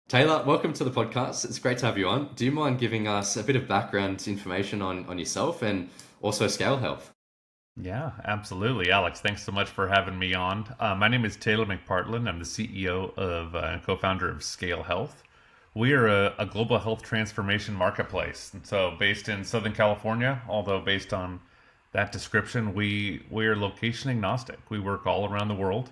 Taylor, welcome to the podcast. It's great to have you on. Do you mind giving us a bit of background information on yourself and also Scale Health? Yeah, absolutely. Alex, thanks so much for having me on. My name is Taylor McPartland. I'm the CEO of and co-founder of ScaleHealth. We are a global health transformation marketplace. And so based in Southern California, although based on that description, we are location agnostic. We work all around the world,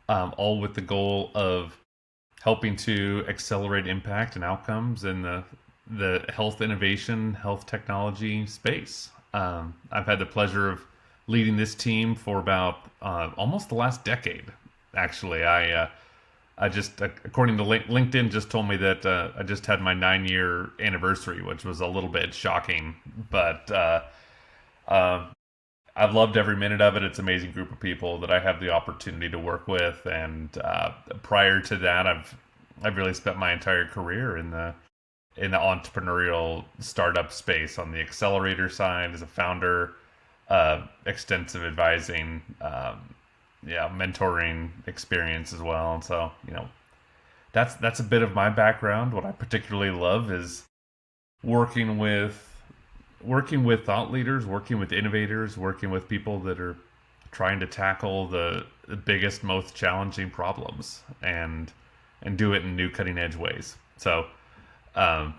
all with the goal of helping to accelerate impact and outcomes in the health innovation, health technology space. I've had the pleasure of leading this team for about almost the last decade. Actually, I just according to LinkedIn just told me that I just had my 9-year anniversary, which was a little bit shocking, but uh, I've loved every minute of it. It's an amazing group of people that I have the opportunity to work with, and prior to that, I've really spent my entire career in the entrepreneurial startup space on the accelerator side as a founder, extensive advising, yeah, mentoring experience as well. And so, that's a bit of my background. What I particularly love is working with thought leaders, working with innovators, working with people that are trying to tackle the biggest, most challenging problems and do it in new cutting edge ways. So um,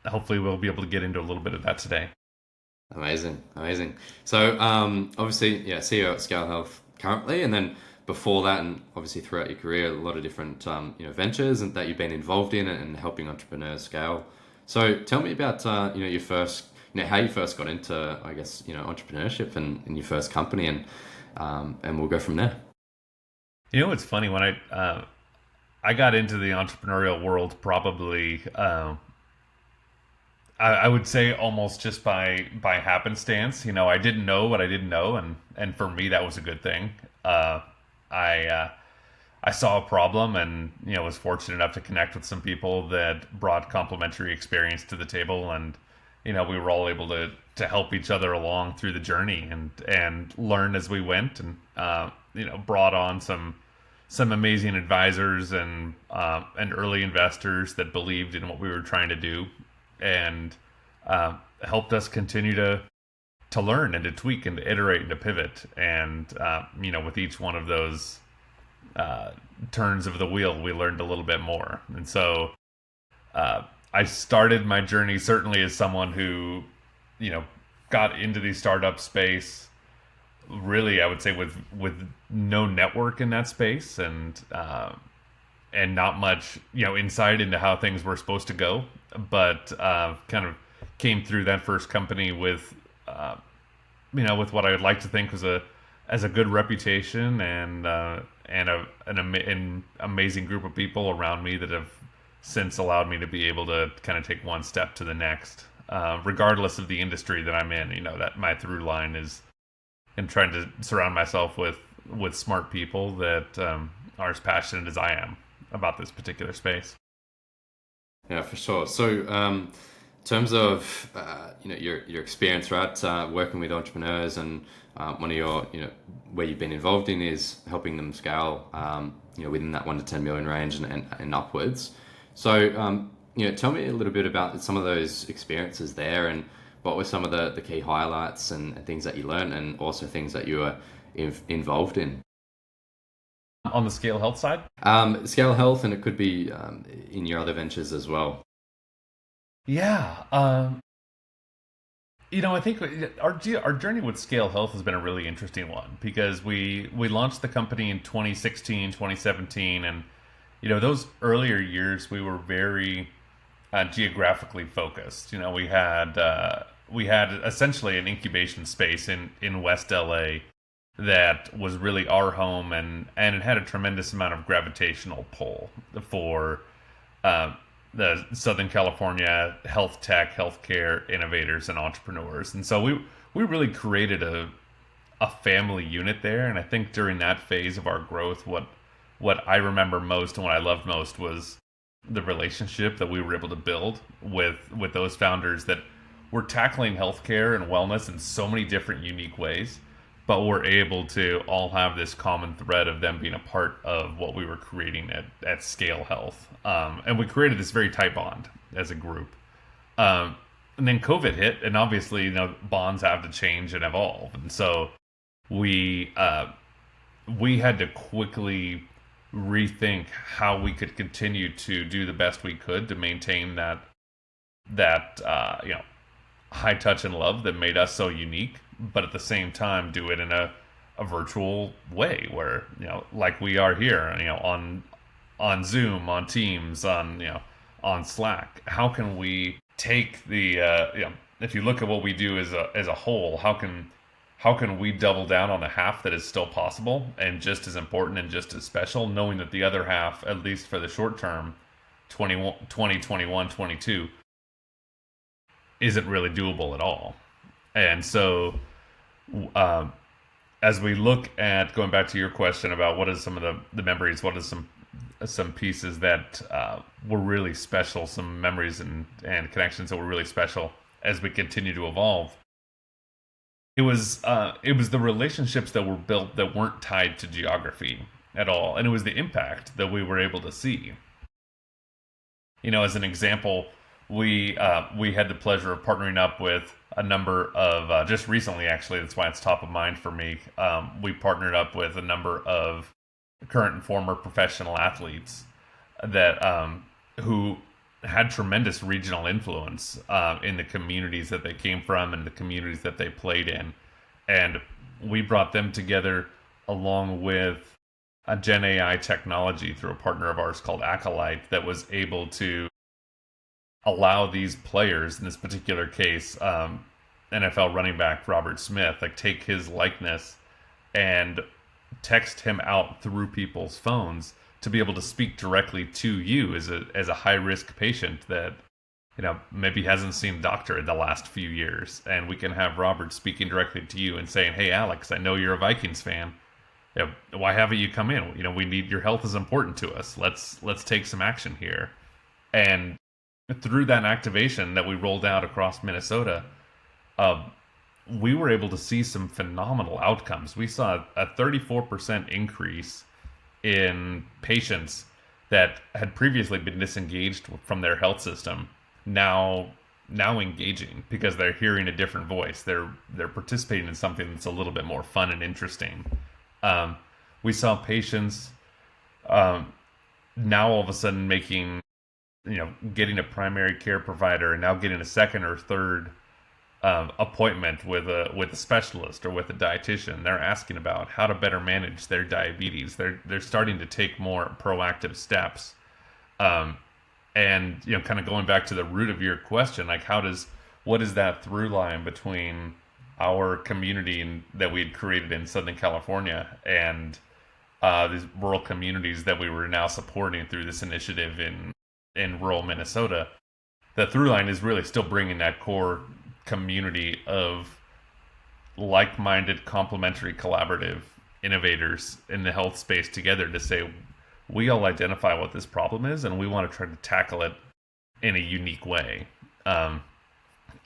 hopefully we'll be able to get into a little bit of that today. Amazing, amazing. So obviously, yeah, CEO at Scale Health currently, and then before that, and obviously throughout your career, a lot of different ventures and that you've been involved in and helping entrepreneurs scale. So tell me about your first, how you first got into, I guess, entrepreneurship and your first company, and we'll go from there. It's funny when I got into the entrepreneurial world probably I would say almost just by happenstance. I didn't know what I didn't know, and for me that was a good thing. I I saw a problem, and was fortunate enough to connect with some people that brought complementary experience to the table, and we were all able to help each other along through the journey and learn as we went, and brought on some amazing advisors and early investors that believed in what we were trying to do, and helped us continue to learn and to tweak and to iterate and to pivot. And with each one of those turns of the wheel, we learned a little bit more. And so I started my journey certainly as someone who got into the startup space, really, I would say, with no network in that space, and not much insight into how things were supposed to go, but kind of came through that first company with with what I would like to think was a good reputation, and an amazing group of people around me that have since allowed me to be able to kind of take one step to the next, regardless of the industry that I'm in. That my through line is in trying to surround myself with smart people that are as passionate as I am about this particular space. Yeah, for sure. So, in terms of your experience, right, working with entrepreneurs, and one of your where you've been involved in is helping them scale, within that 1 to 10 million range and upwards. So, tell me a little bit about some of those experiences there, and what were some of the key highlights and things that you learned, and also things that you were involved in. On the Scale Health side? Scale Health, and it could be in your other ventures as well. Yeah. I think our journey with Scale Health has been a really interesting one, because we launched the company in 2016, 2017, and those earlier years we were very geographically focused. We had essentially an incubation space in West LA that was really our home, and it had a tremendous amount of gravitational pull for the Southern California health tech, healthcare innovators and entrepreneurs. And so we really created a family unit there. And I think during that phase of our growth, what I remember most and what I loved most was the relationship that we were able to build with those founders that were tackling healthcare and wellness in so many different unique ways, but we're able to all have this common thread of them being a part of what we were creating at Scale Health. And we created this very tight bond as a group. And then COVID hit, and obviously, bonds have to change and evolve. And so we we had to quickly rethink how we could continue to do the best we could to maintain that high touch and love that made us so unique, but at the same time do it in a virtual way where like we are here, on Zoom, on Teams, on Slack. How can we take the if you look at what we do as a whole, how can we double down on the half that is still possible and just as important and just as special, knowing that the other half, at least for the short term, 2021, 22, isn't really doable at all. And so as we look at, going back to your question about what is some of the memories, what is some pieces that were really special, some memories and connections that were really special as we continue to evolve. It was the relationships that were built that weren't tied to geography at all, and it was the impact that we were able to see. As an example, we had the pleasure of partnering up with a number of just recently, actually, that's why it's top of mind for me. We partnered up with a number of current and former professional athletes that who had tremendous regional influence in the communities that they came from and the communities that they played in. And we brought them together along with a Gen AI technology through a partner of ours called Acolyte that was able to allow these players, in this particular case, NFL running back Robert Smith, take his likeness and text him out through people's phones to be able to speak directly to you as a high risk patient that maybe hasn't seen a doctor in the last few years, and we can have Robert speaking directly to you and saying, "Hey, Alex, I know you're a Vikings fan. Why haven't you come in? We need your health is important to us. Let's take some action here." And through that activation that we rolled out across Minnesota, we were able to see some phenomenal outcomes. We saw a 34% increase in patients that had previously been disengaged from their health system now engaging because they're hearing a different voice. They're participating in something that's a little bit more fun and interesting. We saw patients now all of a sudden making, getting a primary care provider and now getting a second or third appointment with a specialist or with a dietitian. They're asking about how to better manage their diabetes. They're starting to take more proactive steps. And kind of going back to the root of your question, what is that through line between our community that we had created in Southern California and these rural communities that we were now supporting through this initiative in rural Minnesota? The through line is really still bringing that core community of like-minded, complementary, collaborative innovators in the health space together to say, we all identify what this problem is and we want to try to tackle it in a unique way.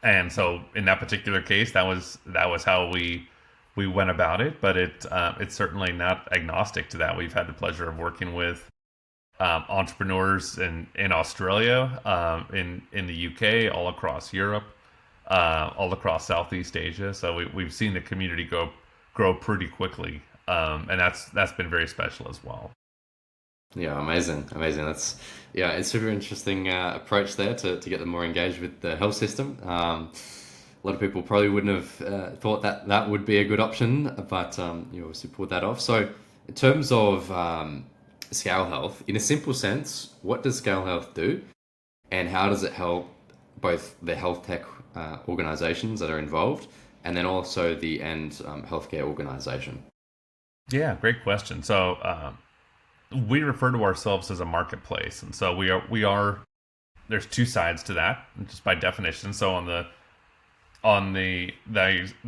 And so in that particular case, that was how we went about it, but it's certainly not agnostic to that. We've had the pleasure of working with entrepreneurs in Australia, in the UK, all across Europe, all across Southeast Asia. So we've seen the community grow pretty quickly, and that's been very special as well. Yeah, amazing. It's super interesting approach there to get them more engaged with the health system. A lot of people probably wouldn't have thought that would be a good option, but you obviously pulled that off. So in terms of ScaleHealth, in a simple sense, what does ScaleHealth do, and how does it help both the health tech organizations that are involved and then also the end healthcare organization? Yeah, great question. So we refer to ourselves as a marketplace, and so we are. There's two sides to that, just by definition. So on the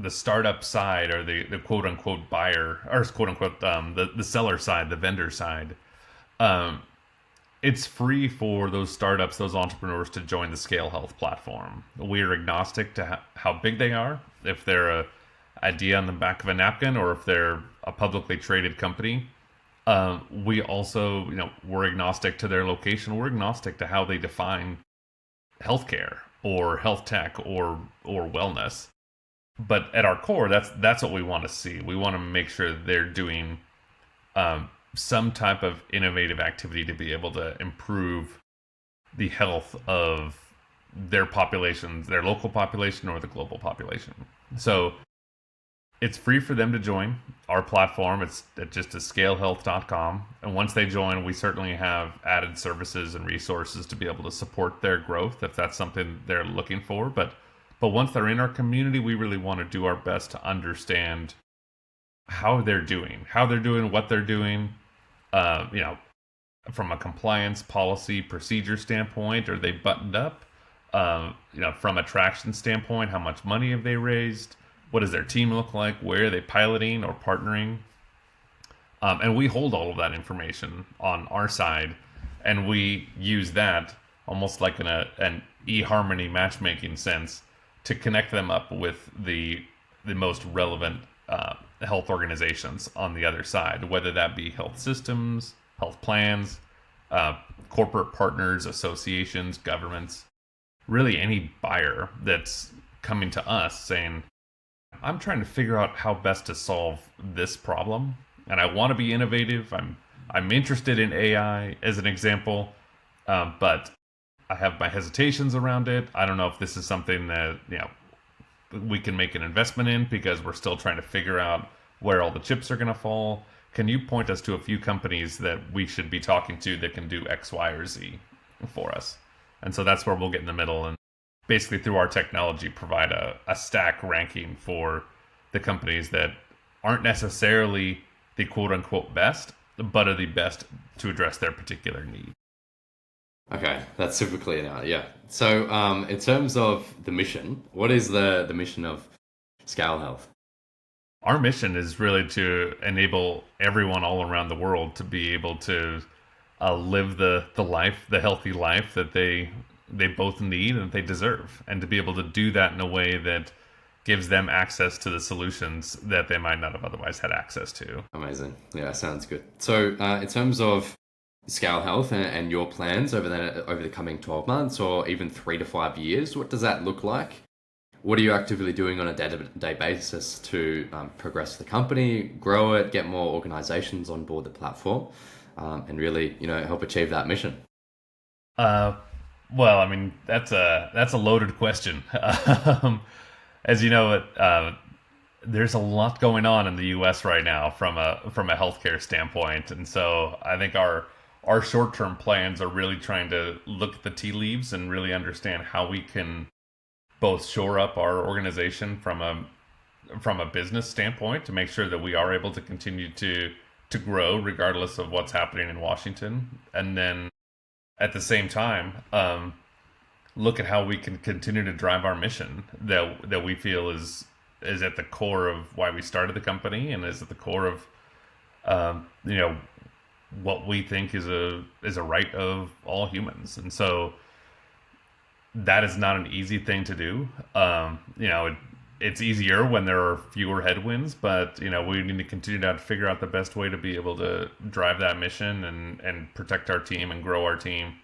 startup side, or the quote unquote buyer, or quote unquote the seller side, the vendor side, it's free for those startups, those entrepreneurs to join the ScaleHealth platform. We are agnostic to how big they are. If they're idea on the back of a napkin, or if they're a publicly traded company. We also, we're agnostic to their location. We're agnostic to how they define healthcare or health tech or wellness. But at our core, that's what we want to see. We want to make sure they're doing some type of innovative activity to be able to improve the health of their populations, their local population or the global population. So it's free for them to join our platform. It's just at scalehealth.com. And once they join, we certainly have added services and resources to be able to support their growth if that's something they're looking for. But once they're in our community, we really want to do our best to understand how they're doing, what they're doing, from a compliance policy procedure standpoint. Are they buttoned up? From a traction standpoint, how much money have they raised? What does their team look like? Where are they piloting or partnering? And we hold all of that information on our side, and we use that almost like an eHarmony matchmaking sense to connect them up with the most relevant health organizations on the other side, whether that be health systems, health plans, corporate partners, associations, governments, really any buyer that's coming to us saying, I'm trying to figure out how best to solve this problem, and I want to be innovative. I'm interested in AI as an example, but I have my hesitations around it. I don't know if this is something that we can make an investment in because we're still trying to figure out where all the chips are going to fall. Can you point us to a few companies that we should be talking to that can do X, Y, or Z for us? And so that's where we'll get in the middle and basically through our technology provide a stack ranking for the companies that aren't necessarily the quote unquote best, but are the best to address their particular need. Okay, that's super clear now. Yeah. So, in terms of the mission, what is the mission of Scale Health? Our mission is really to enable everyone all around the world to be able to live the life, the healthy life that they both need and they deserve, and to be able to do that in a way that gives them access to the solutions that they might not have otherwise had access to. Amazing. Yeah, sounds good. So, in terms of Scale Health and your plans over the coming 12 months or even 3 to 5 years, what does that look like? What are you actively doing on a day-to-day basis to progress the company, grow it, get more organizations on board the platform, and really, help achieve that mission? Well, I mean, that's a loaded question. As you know, there's a lot going on in the U.S. right now from a healthcare standpoint, and so I think our short-term plans are really trying to look at the tea leaves and really understand how we can both shore up our organization from a business standpoint to make sure that we are able to continue to grow regardless of what's happening in Washington, and then at the same time, look at how we can continue to drive our mission that we feel is at the core of why we started the company and is at the core of what we think is a right of all humans. And so that is not an easy thing to do. It's easier when there are fewer headwinds, but we need to continue to figure out the best way to be able to drive that mission and protect our team and grow our team,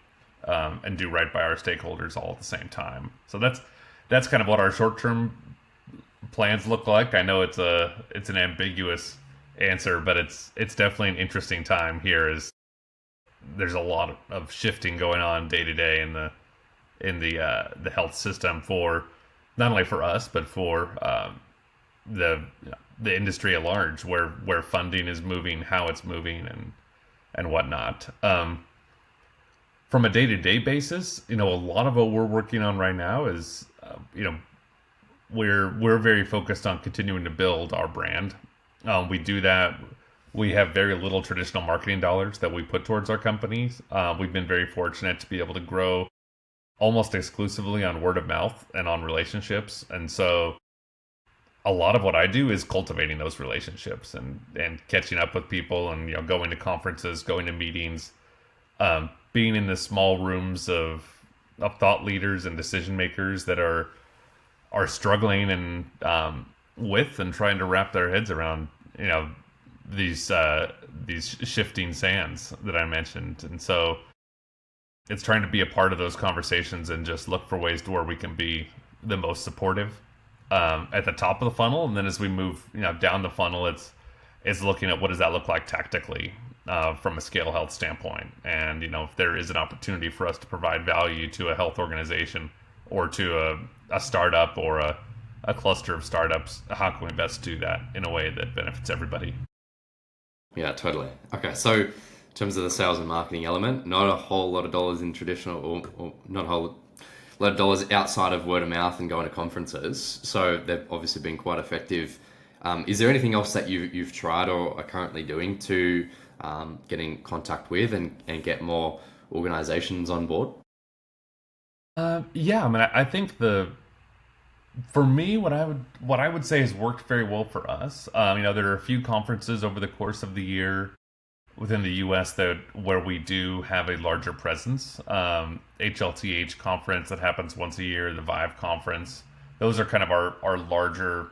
and do right by our stakeholders all at the same time. So that's kind of what our short-term plans look like. I know it's an ambiguous answer, but it's definitely an interesting time here. As there's a lot of shifting going on day to day in the health system for not only for us but for the industry at large, where funding is moving, how it's moving, and whatnot. From a day-to-day basis, a lot of what we're working on right now is, we're very focused on continuing to build our brand. We do that. We have very little traditional marketing dollars that we put towards our companies. We've been very fortunate to be able to grow almost exclusively on word of mouth and on relationships. And so a lot of what I do is cultivating those relationships and catching up with people and, going to conferences, going to meetings, being in the small rooms of thought leaders and decision makers that are struggling and with and trying to wrap their heads around, you know, these shifting sands that I mentioned. And so it's trying to be a part of those conversations and just look for ways to where we can be the most supportive at the top of the funnel, and then as we move, you know, down the funnel, it's looking at what does that look like tactically from a scale health standpoint, and you know, if there is an opportunity for us to provide value to a health organization or to a startup or a cluster of startups, how can we best do that in a way that benefits everybody? Yeah, totally. Okay, so in terms of the sales and marketing element, not a whole lot of dollars in traditional, or not a whole lot of dollars outside of word of mouth and going to conferences. So they've obviously been quite effective. Is there anything else that you've tried or are currently doing to get in contact with and get more organizations on board? Yeah, I mean, I think for me, what I would say has worked very well for us. You know, there are a few conferences over the course of the year within the U.S. that where we do have a larger presence. HLTH conference that happens once a year, the Vive conference. Those are kind of our larger,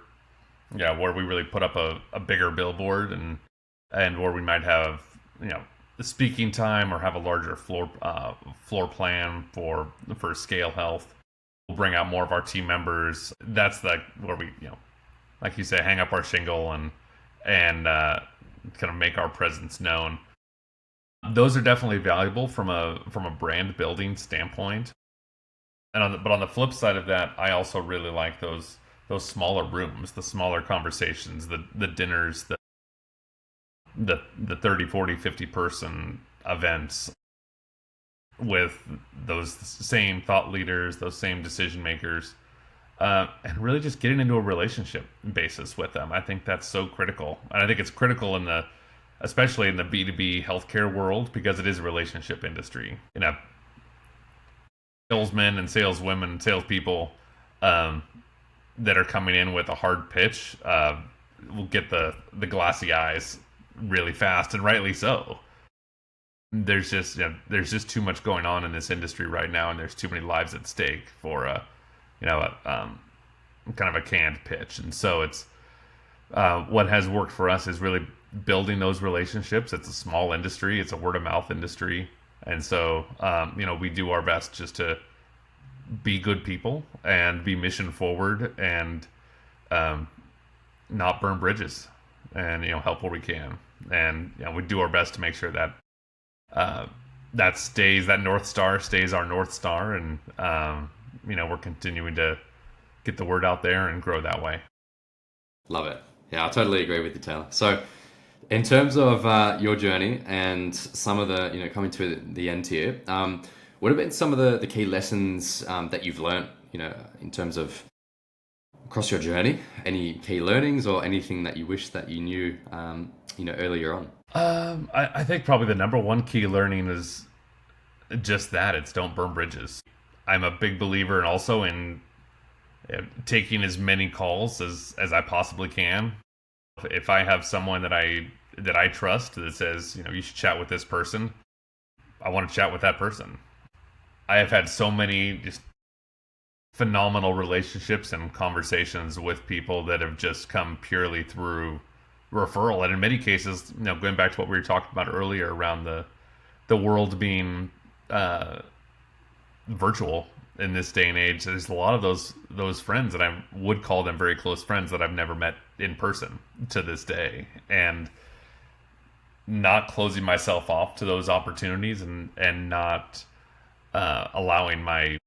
yeah, where we really put up a bigger billboard and where we might have, you know, the speaking time or have a larger floor plan for Scale Health. We'll bring out more of our team members. That's like where we, you know, like you say, hang up our shingle and kind of make our presence known. Those are definitely valuable from a brand building standpoint. But on the flip side of that, I also really like those smaller rooms, the smaller conversations, the dinners, the 30, 40, 50 person events with those same thought leaders, those same decision makers, and really just getting into a relationship basis with them. I think that's so critical, and I think it's critical especially in the B2B healthcare world, because it is a relationship industry. You know, salesmen and saleswomen, salespeople that are coming in with a hard pitch will get the glassy eyes really fast, and rightly so. There's just too much going on in this industry right now, and there's too many lives at stake for kind of a canned pitch. And so it's what has worked for us is really building those relationships. It's a small industry, it's a word of mouth industry, and so we do our best just to be good people and be mission forward and not burn bridges, and help where we can, and we do our best to make sure that that North Star stays our North Star, and we're continuing to get the word out there and grow that way. Love it. Yeah, I totally agree with you, Taylor. So in terms of your journey and some of the, coming to the end here, what have been some of the key lessons that you've learned, in terms of across your journey? Any key learnings or anything that you wish that you knew, earlier on? I think probably the number one key learning is just that it's don't burn bridges. I'm a big believer and also in taking as many calls as I possibly can. If I have someone that I trust that says, you should chat with this person, I want to chat with that person. I have had so many just phenomenal relationships and conversations with people that have just come purely through referral. And in many cases, going back to what we were talking about earlier around the world being virtual in this day and age, there's a lot of those friends that I would call them very close friends that I've never met in person to this day, and not closing myself off to those opportunities and not allowing my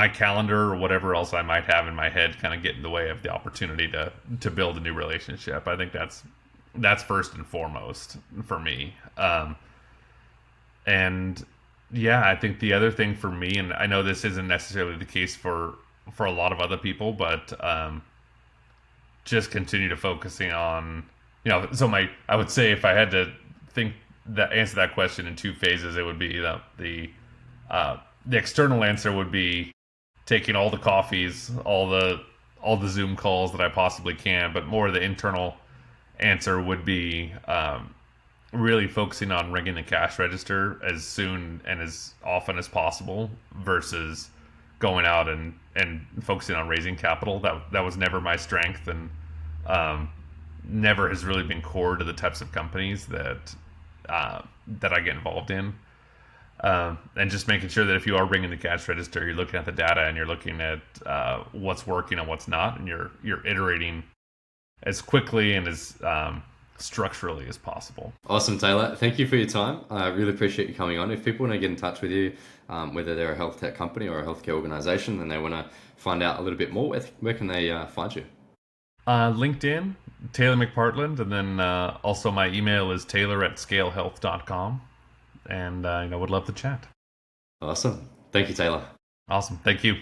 calendar or whatever else I might have in my head kind of get in the way of the opportunity to build a new relationship. I think that's first and foremost for me. And yeah, I think the other thing for me, and I know this isn't necessarily the case for a lot of other people, but just continue to focusing on, so I would say if I had to answer that question in two phases, it would be the external answer would be taking all the coffees, all the Zoom calls that I possibly can, but more the internal answer would be really focusing on ringing the cash register as soon and as often as possible versus going out and focusing on raising capital. That was never my strength, and never has really been core to the types of companies that I get involved in. And just making sure that if you are ringing the cash register, you're looking at the data and you're looking at what's working and what's not, and you're iterating as quickly and as structurally as possible. Awesome, Taylor. Thank you for your time. I really appreciate you coming on. If people want to get in touch with you, whether they're a health tech company or a healthcare organization, and they want to find out a little bit more, where can they find you? LinkedIn, Taylor McPartland, and then also my email is taylor@scalehealth.com. And would love to chat. Awesome. Thank you, Taylor. Awesome. Thank you.